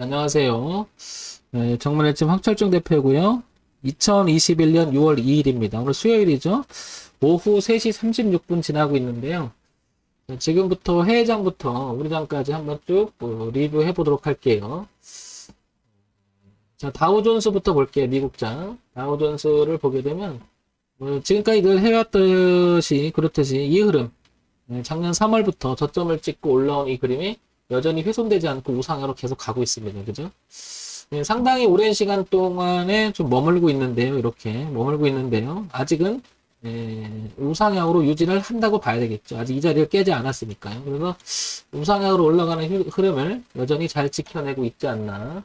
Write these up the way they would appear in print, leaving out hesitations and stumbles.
안녕하세요. 네, 정문일집 황철중 대표고요. 2021년 6월 2일입니다. 오늘 수요일이죠. 오후 3시 36분 지나고 있는데요. 지금부터 해외장부터 우리장까지 한번 쭉 리뷰해 보도록 할게요. 자, 다우존스부터 볼게요. 미국장. 다우존스를 보게 되면 지금까지 늘 해왔듯이 그렇듯이 이 흐름, 작년 3월부터 저점을 찍고 올라온 이 그림이 여전히 훼손되지 않고 우상향으로 계속 가고 있습니다. 그죠? 상당히 오랜 시간 동안에 좀 머물고 있는데요. 이렇게 머물고 있는데요. 아직은 우상향으로 유지를 한다고 봐야 되겠죠. 아직 이 자리를 깨지 않았으니까요. 그래서 우상향으로 올라가는 흐름을 여전히 잘 지켜내고 있지 않나,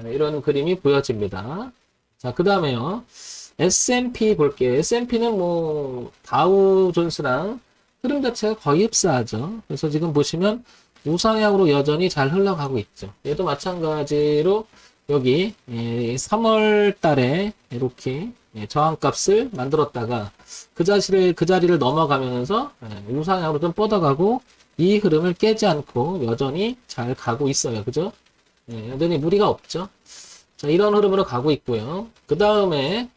이런 그림이 보여집니다. 자, 그 다음에요. S&P 볼게요. S&P는 뭐 다우존스랑 흐름 자체가 거의 흡사하죠. 그래서 지금 보시면 우상향으로 여전히 잘 흘러가고 있죠. 얘도 마찬가지로 여기 3월 달에 이렇게 저항값을 만들었다가 그 자리를 넘어가면서 우상향으로 좀 뻗어가고 이 흐름을 깨지 않고 여전히 잘 가고 있어요. 그죠? 여전히 무리가 없죠. 자, 이런 흐름으로 가고 있고요. 그 다음에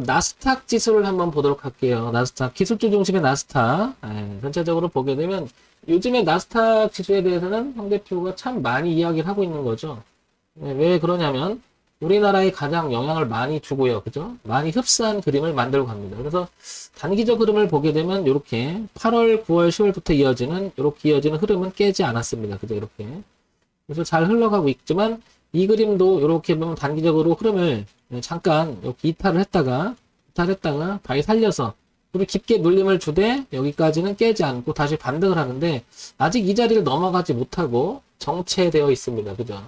나스닥 지수를 한번 보도록 할게요. 나스닥 기술주 중심의 나스닥, 전체적으로 보게 되면 요즘에 나스닥 지수에 대해서는 황 대표가 참 많이 이야기를 하고 있는 거죠. 왜 그러냐면 우리나라에 가장 영향을 많이 주고요. 그죠? 많이 흡사한 그림을 만들고 갑니다. 그래서 단기적 흐름을 보게 되면 이렇게 8월, 9월, 10월부터 이어지는 이렇게 이어지는 흐름은 깨지 않았습니다. 그죠? 이렇게. 그래서 잘 흘러가고 있지만 이 그림도 이렇게 보면 단기적으로 흐름을 잠깐 이렇게 이탈을 했다가 바위 살려서 그리고 깊게 눌림을 주되 여기까지는 깨지 않고 다시 반등을 하는데 아직 이 자리를 넘어가지 못하고 정체되어 있습니다. 그죠?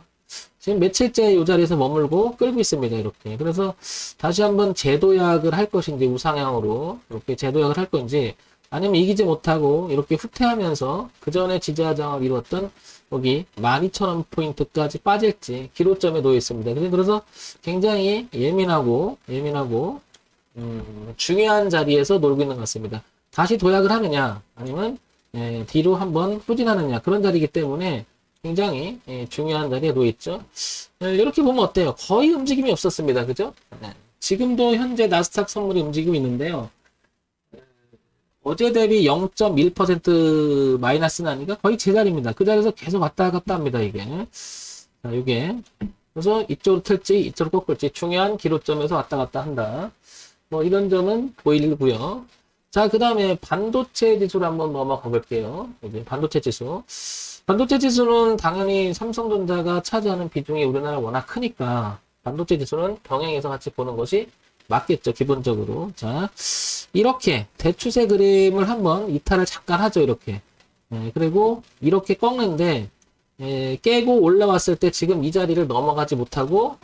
지금 며칠째 이 자리에서 머물고 끌고 있습니다. 이렇게. 그래서 다시 한번 재도약을 할 것인지 우상향으로 이렇게 재도약을 할 건지 아니면 이기지 못하고 이렇게 후퇴하면서 그 전에 지지하장을 이루었던 여기 12,000포인트까지 빠질지 기로점에 놓여 있습니다. 그래서 굉장히 예민하고 중요한 자리에서 놀고 있는 것 같습니다. 다시 도약을 하느냐 아니면 뒤로 한번 후진하느냐 그런 자리이기 때문에 굉장히 중요한 자리에 놓여 있죠. 이렇게 보면 어때요? 거의 움직임이 없었습니다. 그죠? 지금도 현재 나스닥 선물이 움직이고 있는데요. 어제 대비 0.1% 마이너스 나니까 거의 제자리입니다. 그 자리에서 계속 왔다 갔다 합니다, 이게. 자, 이게. 그래서 이쪽으로 틀지, 이쪽으로 꺾을지 중요한 기로점에서 왔다 갔다 한다. 뭐 이런 점은 보이고요. 자, 그 다음에 반도체 지수를 한번 넘어가 볼게요. 여기 반도체 지수. 반도체 지수는 당연히 삼성전자가 차지하는 비중이 우리나라 워낙 크니까 반도체 지수는 병행해서 같이 보는 것이 맞겠죠, 기본적으로. 자, 이렇게 대추세 그림을 한번 이탈을 잠깐 하죠, 이렇게. 그리고 이렇게 꺾는데 깨고 올라왔을 때 지금 이 자리를 넘어가지 못하고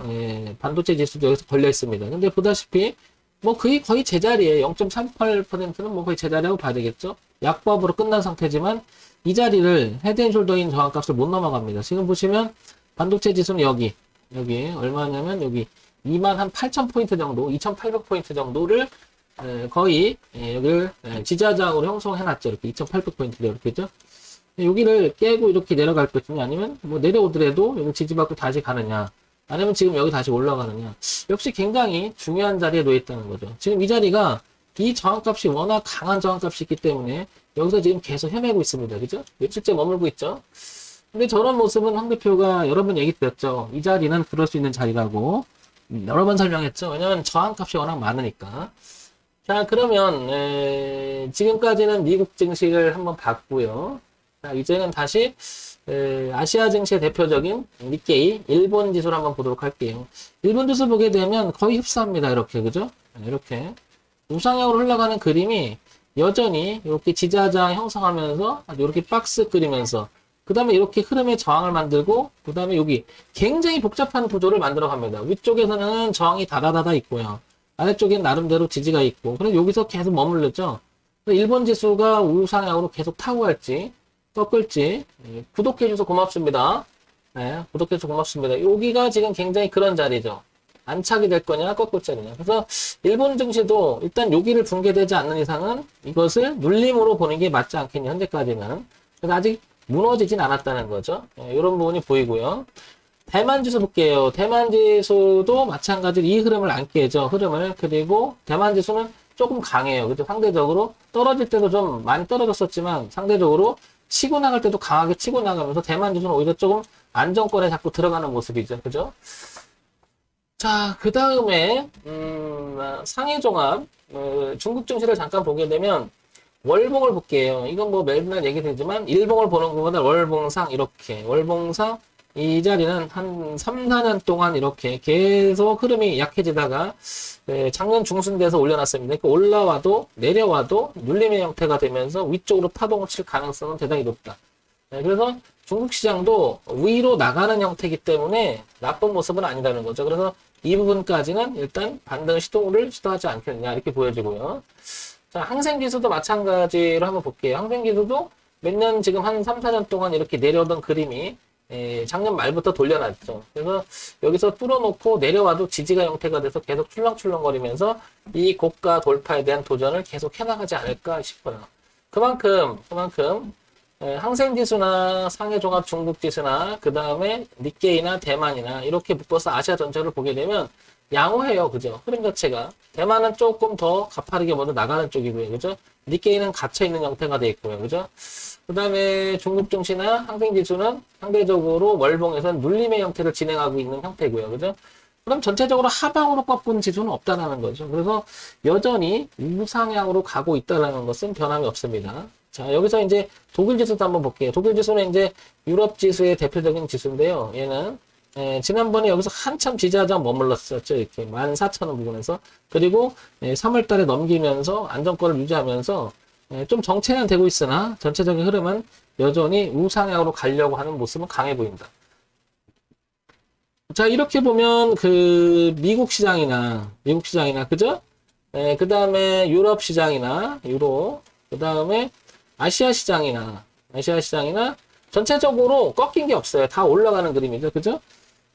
반도체 지수도 여기서 걸려 있습니다. 근데 보다시피 뭐 거의 제자리에 0.38%는 뭐 거의 제자리라고 봐야 되겠죠. 약보합으로 끝난 상태지만 이 자리를 헤드앤숄더인 저항값을 못 넘어갑니다. 지금 보시면 반도체 지수는 여기 얼마냐면 여기 28,000포인트 정도, 2,800포인트 정도를 거의 여기를 지지하장으로 형성해놨죠. 이렇게 2,800포인트로 이렇게 죠. 여기를 깨고 이렇게 내려갈 것이냐 아니면 뭐 내려오더라도 여기 지지받고 다시 가느냐 아니면 지금 여기 다시 올라가느냐 역시 굉장히 중요한 자리에 놓여 있다는 거죠. 지금 이 자리가 이 저항값이 워낙 강한 저항값이 있기 때문에 여기서 지금 계속 헤매고 있습니다. 그죠? 며칠째 머물고 있죠. 근데 저런 모습은 황 대표가 여러 번 얘기 드렸죠. 이 자리는 그럴 수 있는 자리라고 여러 번 설명했죠. 왜냐면 저항값이 워낙 많으니까. 자, 그러면 지금까지는 미국 증시를 한번 봤고요. 자, 이제는 다시 아시아 증시의 대표적인 니케이 일본 지수를 한번 보도록 할게요. 일본 지수 보게 되면 거의 흡사합니다. 이렇게, 그죠? 이렇게 우상향으로 흘러가는 그림이 여전히 이렇게 지지하장 형성하면서 이렇게 박스 그리면서 그 다음에 이렇게 흐름의 저항을 만들고 그 다음에 여기 굉장히 복잡한 구조를 만들어 갑니다. 위쪽에서는 저항이 다다다다 있고요. 아래쪽엔 나름대로 지지가 있고 그럼 여기서 계속 머물렀죠. 일본 지수가 우상향으로 계속 타고 갈지 꺾을지 구독해 주셔서 고맙습니다. 네, 구독해 주셔서 고맙습니다. 여기가 지금 굉장히 그런 자리죠. 안착이 될 거냐 꺾을 자리냐. 그래서 일본 증시도 일단 여기를 붕괴되지 않는 이상은 이것을 눌림으로 보는 게 맞지 않겠냐 현재까지는. 그래서 아직 무너지진 않았다는 거죠. 이런 부분이 보이고요. 대만 지수 볼게요. 대만 지수도 마찬가지로 이 흐름을 안 깨죠. 흐름을. 그리고 대만 지수는 조금 강해요. 그죠? 상대적으로 떨어질 때도 좀 많이 떨어졌었지만 상대적으로 치고 나갈 때도 강하게 치고 나가면서 대만 지수는 오히려 조금 안정권에 자꾸 들어가는 모습이죠. 그죠? 자, 그 다음에 상해 종합 중국 증시를 잠깐 보게 되면 월봉을 볼게요. 이건 뭐 매일날 얘기 되지만 일봉을 보는 것보다 월봉상 이렇게 월봉상 이 자리는 한 3, 4년 동안 이렇게 계속 흐름이 약해지다가 작년 중순 돼서 올려놨습니다. 그러니까 올라와도 내려와도 눌림의 형태가 되면서 위쪽으로 파동을 칠 가능성은 대단히 높다. 그래서 중국 시장도 위로 나가는 형태이기 때문에 나쁜 모습은 아니라는 거죠. 그래서 이 부분까지는 일단 반등 시도를 시도하지 않겠느냐 이렇게 보여지고요. 자, 항생지수도 마찬가지로 한번 볼게요. 항생지수도 몇 년 지금 한 3, 4년 동안 이렇게 내려오던 그림이 작년 말부터 돌려놨죠. 그래서 여기서 뚫어놓고 내려와도 지지가 형태가 돼서 계속 출렁출렁거리면서 이 고가 돌파에 대한 도전을 계속 해나가지 않을까 싶어요. 그만큼 항생지수나 상해종합 중국지수나 그 다음에 니케이나 대만이나 이렇게 묶어서 아시아 전체를 보게 되면 양호해요. 그죠? 흐름 자체가. 대만은 조금 더 가파르게 먼저 나가는 쪽이고요. 그죠? 니케이는 갇혀있는 형태가 되어 있고요. 그죠? 그 다음에 중국 증시나 항생지수는 상대적으로 월봉에서 눌림의 형태를 진행하고 있는 형태고요. 그죠? 그럼 전체적으로 하방으로 꺾은 지수는 없다라는 거죠. 그래서 여전히 우상향으로 가고 있다라는 것은 변함이 없습니다. 자, 여기서 이제 독일 지수도 한번 볼게요. 독일 지수는 이제 유럽 지수의 대표적인 지수인데요. 얘는 지난번에 여기서 한참 지지하자 머물렀었죠. 이렇게 14,000원 부분에서. 그리고 3월 달에 넘기면서 안정권을 유지하면서 좀 정체는 되고 있으나 전체적인 흐름은 여전히 우상향으로 가려고 하는 모습은 강해 보인다. 자, 이렇게 보면 그 미국 시장이나 그죠? 그 다음에 유럽 시장이나 그 다음에 아시아 시장이나 전체적으로 꺾인 게 없어요. 다 올라가는 그림이죠. 그죠?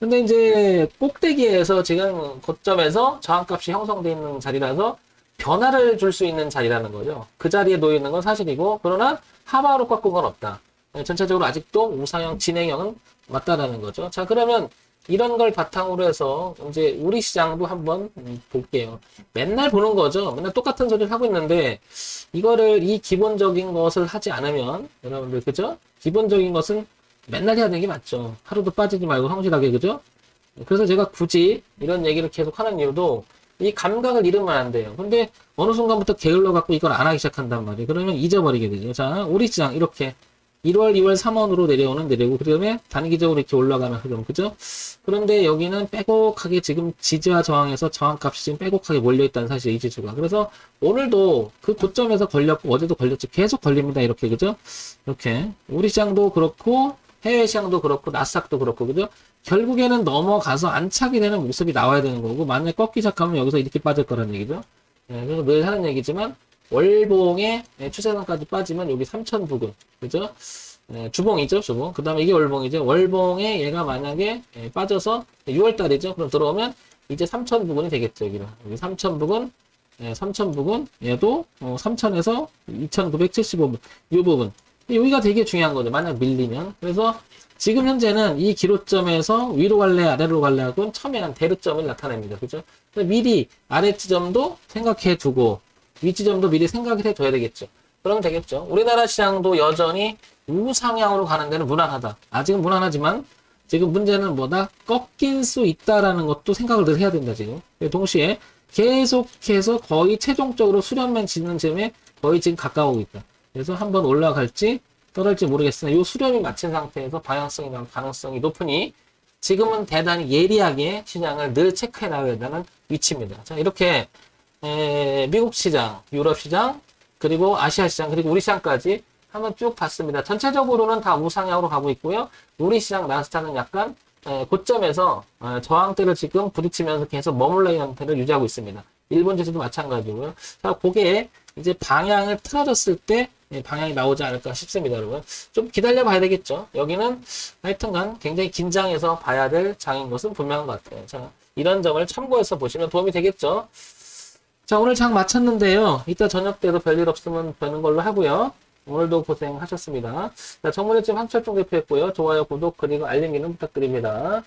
근데 이제 꼭대기에서 지금 고점에서 저항값이 형성되어 있는 자리라서 변화를 줄 수 있는 자리라는 거죠. 그 자리에 놓여 있는 건 사실이고, 그러나 하방으로 꺾은 건 없다. 전체적으로 아직도 우상형, 진행형은 맞다라는 거죠. 자, 그러면 이런 걸 바탕으로 해서 이제 우리 시장도 한번 볼게요. 맨날 보는 거죠. 맨날 똑같은 소리를 하고 있는데 이거를 이 기본적인 것을 하지 않으면 여러분들 그죠? 기본적인 것은 맨날 해야 되는 게 맞죠. 하루도 빠지지 말고 성실하게 그죠? 그래서 제가 굳이 이런 얘기를 계속 하는 이유도 이 감각을 잃으면 안 돼요. 근데 어느 순간부터 게을러 갖고 이걸 안 하기 시작한단 말이에요. 그러면 잊어버리게 되죠. 자, 우리 시장 이렇게 1월, 2월, 3월으로 내려오는 내리고 그 다음에 단기적으로 이렇게 올라가면 흐름 그죠? 그런데 여기는 빼곡하게 지금 지지와 저항에서 저항값이 지금 빼곡하게 몰려있다는 사실 이 지수가. 그래서 오늘도 그 고점에서 걸렸고 어제도 걸렸지 계속 걸립니다. 이렇게 그죠? 이렇게 우리 시장도 그렇고 해외 시장도 그렇고 나스닥도 그렇고 그죠? 결국에는 넘어가서 안착이 되는 모습이 나와야 되는 거고 만약에 꺾기 시작하면 여기서 이렇게 빠질 거라는 얘기죠. 그래서 늘 하는 얘기지만 월봉의 추세선까지 빠지면 여기 3천 부근 그죠? 주봉이죠 주봉. 그 다음에 이게 월봉이죠. 월봉에 얘가 만약에 빠져서 6월달이죠. 그럼 들어오면 이제 3천 부근이 되겠죠. 여기는 여기 3천 부근 3천 부근 얘도 3천에서 2,975분 이 부분 여기가 되게 중요한 거죠. 만약 밀리면. 그래서 지금 현재는 이 기로점에서 위로 갈래 아래로 갈래 하고는 첨예한 대르점을 나타냅니다. 그죠? 미리 아래 지점도 생각해 두고 위 지점도 미리 생각해 둬야 되겠죠. 그러면 되겠죠. 우리나라 시장도 여전히 우상향으로 가는 데는 무난하다. 아직은 무난하지만 지금 문제는 뭐다? 꺾일 수 있다라는 것도 생각을 늘 해야 된다 지금. 동시에 계속해서 거의 최종적으로 수렴만 짓는 쯤에 거의 지금 가까워오고 있다. 그래서 한번 올라갈지 떨어질지 모르겠으나 이 수렴이 마친 상태에서 방향성이나 가능성이 높으니 지금은 대단히 예리하게 시장을 늘 체크해 나가야 되는 위치입니다. 자, 이렇게 미국 시장, 유럽 시장, 그리고 아시아 시장, 그리고 우리 시장까지 한번 쭉 봤습니다. 전체적으로는 다 우상향으로 가고 있고요. 우리 시장 나스닥은 약간 고점에서 저항대를 지금 부딪히면서 계속 머물러 있는 형태를 유지하고 있습니다. 일본 지수도 마찬가지고요. 자, 그게 이제 방향을 틀어졌을 때 방향이 나오지 않을까 싶습니다, 여러분. 좀 기다려 봐야 되겠죠. 여기는 하여튼간 굉장히 긴장해서 봐야 될 장인 것은 분명한 것 같아요. 자, 이런 점을 참고해서 보시면 도움이 되겠죠. 자, 오늘 장 마쳤는데요. 이따 저녁 때도 별일 없으면 보는 걸로 하고요. 오늘도 고생하셨습니다. 자, 정문의집 황철종 대표였고요. 좋아요, 구독, 그리고 알림기는 부탁드립니다.